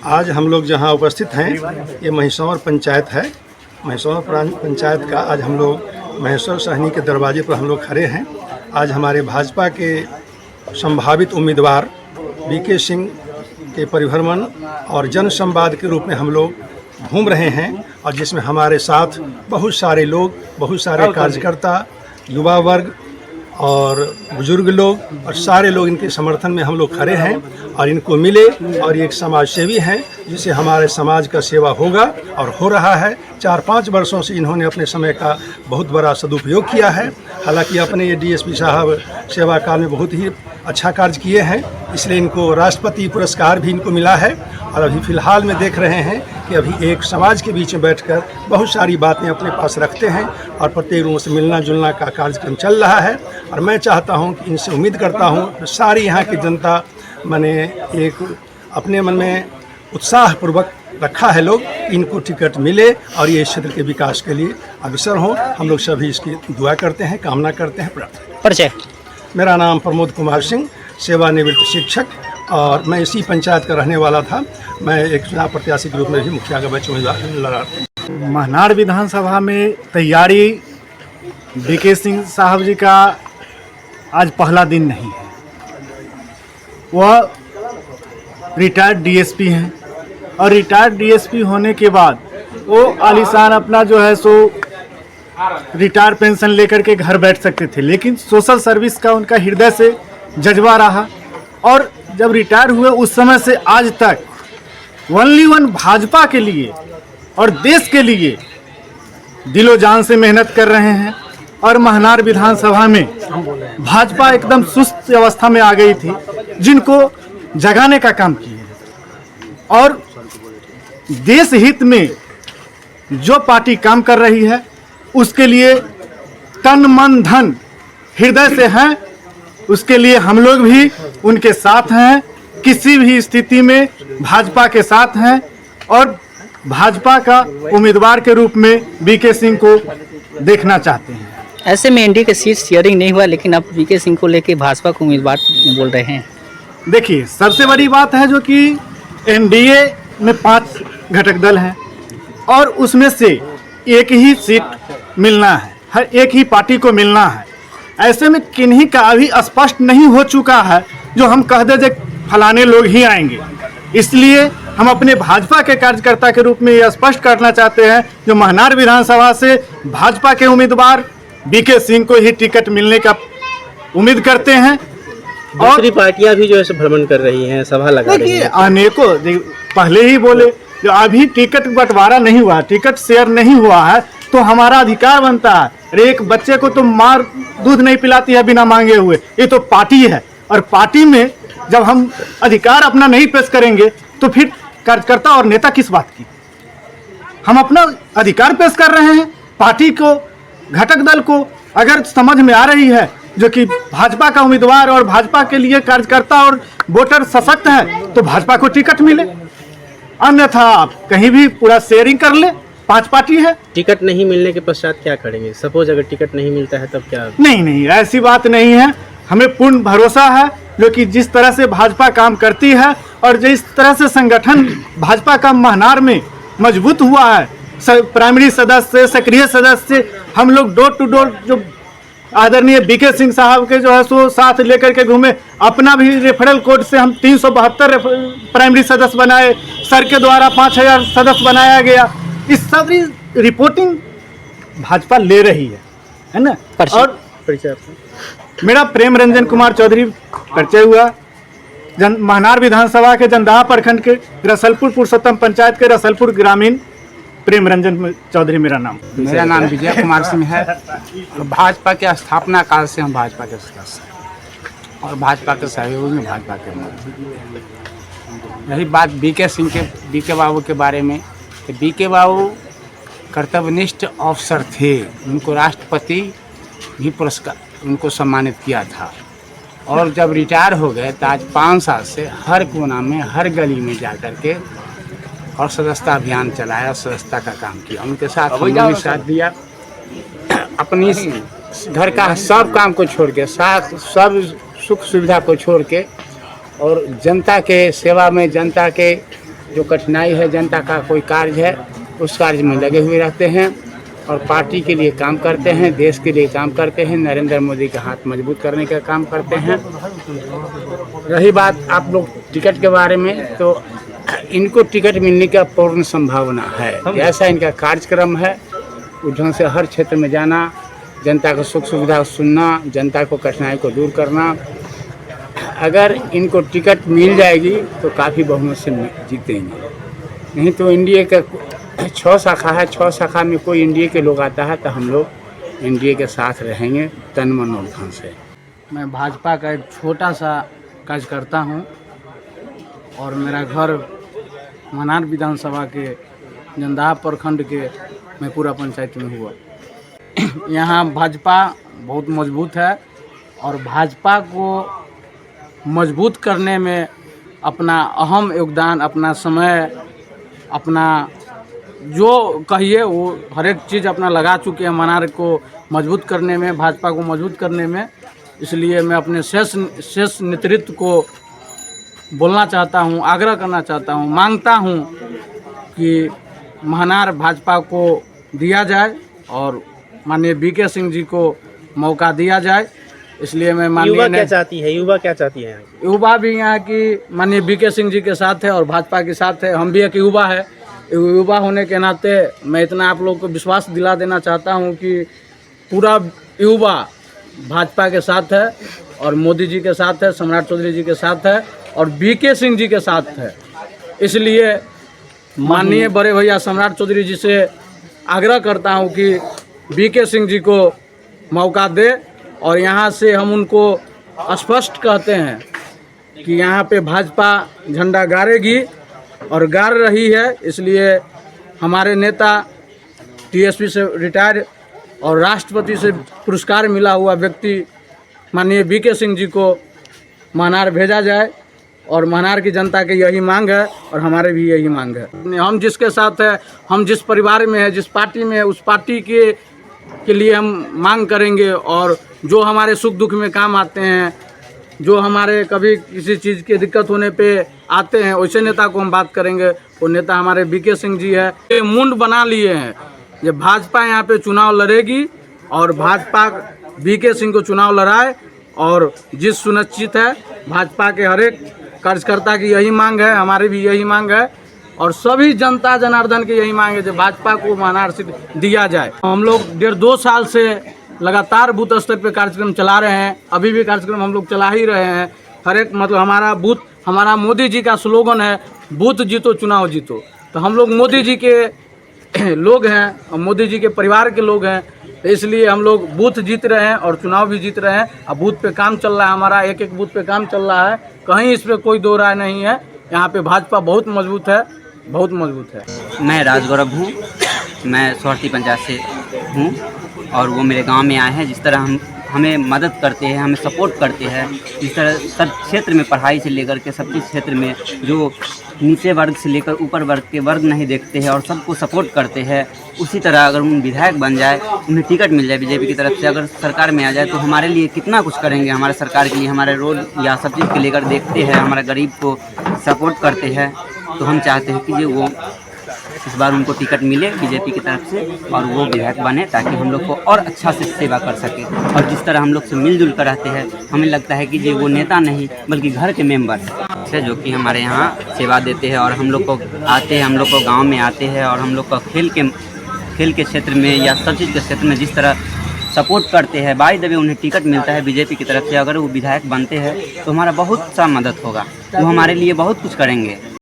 आज हम लोग जहाँ उपस्थित हैं ये महिसौर पंचायत है। महिसौर पंचायत का आज हम लोग महेश्वर साहनी के दरवाजे पर हम लोग खड़े हैं। आज हमारे भाजपा के संभावित उम्मीदवार बीके सिंह के परिभ्रमण और जन संवाद के रूप में हम लोग घूम रहे हैं और जिसमें हमारे साथ बहुत सारे लोग, बहुत सारे कार्यकर्ता, युवा वर्ग और बुजुर्ग लोग और सारे लोग इनके समर्थन में हम लोग खड़े हैं और इनको मिले और ये एक समाज सेवी हैं जिससे हमारे समाज का सेवा होगा और हो रहा है। 4-5 वर्षों से इन्होंने अपने समय का बहुत बड़ा सदुपयोग किया है। हालांकि अपने ये डीएसपी साहब सेवा काल में बहुत ही अच्छा कार्य किए हैं, इसलिए इनको राष्ट्रपति पुरस्कार भी इनको मिला है। और अभी फ़िलहाल में देख रहे हैं कि अभी एक समाज के बीच में बैठकर बहुत सारी बातें अपने पास रखते हैं और प्रत्येक लोगों से मिलना जुलना का कार्यक्रम चल रहा है। और मैं चाहता हूं कि इनसे उम्मीद करता हूं सारी यहाँ की जनता मैंने एक अपने मन में उत्साहपूर्वक रखा है लोग, इनको टिकट मिले और ये क्षेत्र के विकास के लिए अग्रसर हों। हम लोग सभी इसकी दुआ करते हैं, कामना करते हैं, प्रार्थना। परिचय। मेरा नाम प्रमोद कुमार सिंह, सेवानिवृत्त शिक्षक, और मैं इसी पंचायत का रहने वाला था। मैं एक चुनाव प्रत्याशी के रूप में भी मुखिया का बैच उम्मीदवार लड़ा। महनार विधानसभा में तैयारी बीके सिंह साहब जी का आज पहला दिन नहीं है। वह रिटायर्ड डीएसपी हैं और रिटायर्ड डीएसपी होने के बाद वो आलीशान अपना जो है सो रिटायर पेंशन लेकर के घर बैठ सकते थे, लेकिन सोशल सर्विस का उनका हृदय से जज्बा रहा और जब रिटायर हुए उस समय से आज तक ओनली वन भाजपा के लिए और देश के लिए दिलो जान से मेहनत कर रहे हैं। और महनार विधानसभा में भाजपा एकदम सुस्त अवस्था में आ गई थी, जिनको जगाने का काम किया और देश हित में जो पार्टी काम कर रही है उसके लिए तन मन धन हृदय से हैं। उसके लिए हम लोग भी उनके साथ हैं, किसी भी स्थिति में भाजपा के साथ हैं और भाजपा का उम्मीदवार के रूप में बीके सिंह को देखना चाहते हैं। ऐसे में एनडीए के सीट शेयरिंग नहीं हुआ, लेकिन आप बीके सिंह को लेकर भाजपा को उम्मीदवार बोल रहे हैं। देखिए, सबसे बड़ी बात है जो कि एनडीए में 5 घटक दल हैं और उसमें से एक ही सीट मिलना है, हर एक ही पार्टी को मिलना है। ऐसे में किन्हीं का अभी स्पष्ट नहीं हो चुका है जो हम कह दे जो फलाने लोग ही आएंगे। इसलिए हम अपने भाजपा के कार्यकर्ता के रूप में यह स्पष्ट करना चाहते हैं जो महनार विधानसभा से भाजपा के उम्मीदवार बीके सिंह को ही टिकट मिलने का उम्मीद करते हैं। और दूसरी पार्टियां भी जो है भ्रमण कर रही हैं, सभा लगा रही हैं। अनेकों पहले ही बोले जो अभी टिकट बंटवारा नहीं हुआ, टिकट शेयर नहीं हुआ है तो हमारा अधिकार बनता है। अरे एक बच्चे को तो माँ दूध नहीं पिलाती है बिना मांगे हुए, ये तो पार्टी है और पार्टी में जब हम अधिकार अपना नहीं पेश करेंगे तो फिर कार्यकर्ता और नेता किस बात की। हम अपना अधिकार पेश कर रहे हैं। पार्टी को, घटक दल को अगर समझ में आ रही है जो कि भाजपा का उम्मीदवार और भाजपा के लिए कार्यकर्ता और वोटर सशक्त है तो भाजपा को टिकट मिले, अन्यथा आप कहीं भी पूरा शेयरिंग कर ले। 5 पार्टी है। टिकट नहीं मिलने के पश्चात क्या करेंगे? सपोज अगर टिकट नहीं मिलता है तब क्या? नहीं, ऐसी बात नहीं है। हमें पूर्ण भरोसा है जो कि जिस तरह से भाजपा काम करती है और जिस तरह से संगठन भाजपा का महनार में मजबूत हुआ है, प्राइमरी सदस्य, सक्रिय सदस्य, हम लोग डोर टू डोर जो आदरणीय बीके सिंह साहब के जो है सो साथ लेकर के घूमे। अपना भी रेफरल कोड से हम 372 प्राइमरी सदस्य बनाए, सर के द्वारा 5000 सदस्य बनाया गया। इस सारी रिपोर्टिंग भाजपा ले रही है ना। और परिचय मेरा प्रेम रंजन कुमार चौधरी परिचय हुआ, महनार विधानसभा के जंदाहा प्रखंड के रसलपुर पुरुषोत्तम पंचायत के रसलपुर ग्रामीण प्रेम रंजन चौधरी मेरा नाम। मेरा नाम विजय कुमार सिंह है। भाजपा के स्थापना काल से हम भाजपा के सदस्य हैं और भाजपा के सहयोग में भाजपा के रही बात बीके बाबू के बारे में, तो बीके बाबू कर्तव्यनिष्ठ अफसर थे। उनको राष्ट्रपति भी पुरस्कार उनको सम्मानित किया था और जब रिटायर हो गए तो आज 5 साल से हर कोना में, हर गली में जा कर के और सदस्यता अभियान चलाया, सदस्यता का काम किया। उनके साथ हमने भी साथ दिया। अपनी घर का सब काम को छोड़ के, साथ सब सुख सुविधा को छोड़ के और जनता के सेवा में, जनता के जो कठिनाई है जनता का कोई कार्य है उस कार्य में लगे हुए रहते हैं और पार्टी के लिए काम करते हैं, देश के लिए काम करते हैं, नरेंद्र मोदी का हाथ मजबूत करने का काम करते हैं। रही बात आप लोग टिकट के बारे में, तो इनको टिकट मिलने का पूर्ण संभावना है। जैसा इनका कार्यक्रम है उस ढंग से हर क्षेत्र में जाना, जनता को सुख सुविधा सुनना, जनता को कठिनाई को दूर करना। अगर इनको टिकट मिल जाएगी तो काफ़ी बहुमत से जीतेंगे, नहीं तो एनडीए का 6 शाखा है, 6 शाखा में कोई एनडीए के लोग आता है तो हम लोग एनडीए के साथ रहेंगे तन मन और धन से। मैं भाजपा का एक छोटा सा कार्यकर्ता हूं और मेरा घर मनार विधानसभा के जंदाहा प्रखंड के मैपुरा पंचायत में हुआ। यहाँ भाजपा बहुत मजबूत है और भाजपा को मजबूत करने में अपना अहम योगदान, अपना समय, अपना जो कहिए वो हर एक चीज़ अपना लगा चुके हैं मनार को मजबूत करने में, भाजपा को मजबूत करने में। इसलिए मैं अपने शेष नेतृत्व को बोलना चाहता हूँ, आग्रह करना चाहता हूँ, मांगता हूँ कि मनार भाजपा को दिया जाए और माननीय बीके सिंह जी को मौका दिया जाए। इसलिए मैं युवा क्या चाहती है, युवा क्या चाहती है? युवा भी यहाँ की माननीय बीके सिंह जी के साथ है और भाजपा के साथ है। हम भी एक युवा है, युवा होने के नाते मैं इतना आप लोगों को विश्वास दिला देना चाहता हूँ कि पूरा युवा भाजपा के साथ है और मोदी जी के साथ है, सम्राट चौधरी जी के साथ है और बीके सिंह जी के साथ है। इसलिए माननीय बड़े भैया सम्राट चौधरी जी से आग्रह करता हूँ कि बीके सिंह जी को मौका दे और यहाँ से हम उनको स्पष्ट कहते हैं कि यहाँ पे भाजपा झंडा गाड़ेगी और गाड़ रही है। इसलिए हमारे नेता टीएसपी से रिटायर और राष्ट्रपति से पुरस्कार मिला हुआ व्यक्ति माननीय बीके सिंह जी को मनार भेजा जाए और मनार की जनता की यही मांग है और हमारे भी यही मांग है। हम जिसके साथ है, हम जिस परिवार में है, जिस पार्टी में है, उस पार्टी के लिए हम मांग करेंगे और जो हमारे सुख दुख में काम आते हैं, जो हमारे कभी किसी चीज़ की दिक्कत होने पे आते हैं, वैसे नेता को हम बात करेंगे। वो नेता हमारे बीके सिंह जी है। ये मुंड बना लिए हैं कि भाजपा यहाँ पे चुनाव लड़ेगी और भाजपा बीके सिंह को चुनाव लड़ाए और जीत सुनिश्चित है। भाजपा के हर एक कार्यकर्ता की यही मांग है, हमारी भी यही मांग है और सभी जनता जनार्दन की यही मांग है कि भाजपा को मनार सीट दिया जाए। हम लोग 1.5-2 साल से लगातार बूथ स्तर पे कार्यक्रम चला रहे हैं, अभी भी कार्यक्रम हम लोग चला ही रहे हैं। हर एक मतलब हमारा बूथ, हमारा मोदी जी का स्लोगन है बूथ जीतो चुनाव जीतो। तो हम लोग मोदी जी के लोग हैं और मोदी जी के परिवार के लोग हैं, तो इसलिए हम लोग बूथ जीत रहे हैं और चुनाव भी जीत रहे हैं। अब बूथ पे काम चल रहा है, हमारा एक बूथ पे काम चल रहा है, कहीं इस पर कोई दो राय नहीं है। यहाँ पे भाजपा बहुत मजबूत है, बहुत मजबूत है। मैं राजगौरव हूँ, मैं सोहरती पंचायत से हूँ और वो मेरे गांव में आए हैं। जिस तरह हमें मदद करते हैं, हमें सपोर्ट करते हैं, जिस तरह सब क्षेत्र में पढ़ाई से लेकर के सब क्षेत्र में जो नीचे वर्ग से लेकर ऊपर वर्ग के वर्ग नहीं देखते हैं और सबको सपोर्ट करते हैं, उसी तरह अगर उन विधायक बन जाए, उन्हें टिकट मिल जाए बीजेपी की तरफ से, अगर सरकार में आ जाए तो हमारे लिए कितना कुछ करेंगे। हमारे सरकार के लिए, हमारे रोड या सब चीज़ के लेकर देखते हैं, हमारे गरीब को सपोर्ट करते हैं। तो हम चाहते हैं कि जो वो इस बार उनको टिकट मिले बीजेपी की तरफ से और वो विधायक बने, ताकि हम लोग को और अच्छा से सेवा कर सके। और जिस तरह हम लोग से मिलजुल कर रहते हैं, हमें लगता है कि जो वो नेता नहीं बल्कि घर के मेंबर हैं, जो कि हमारे यहाँ सेवा देते हैं और हम लोग को आते हैं, हम लोग को गाँव में आते हैं और हम लोग को खेल के क्षेत्र में या सब चीज़ के क्षेत्र में जिस तरह सपोर्ट करते हैं। बाय द वे उन्हें टिकट मिलता है बीजेपी की तरफ से, अगर वो विधायक बनते हैं तो हमारा बहुत सा मदद होगा, वो हमारे लिए बहुत कुछ करेंगे।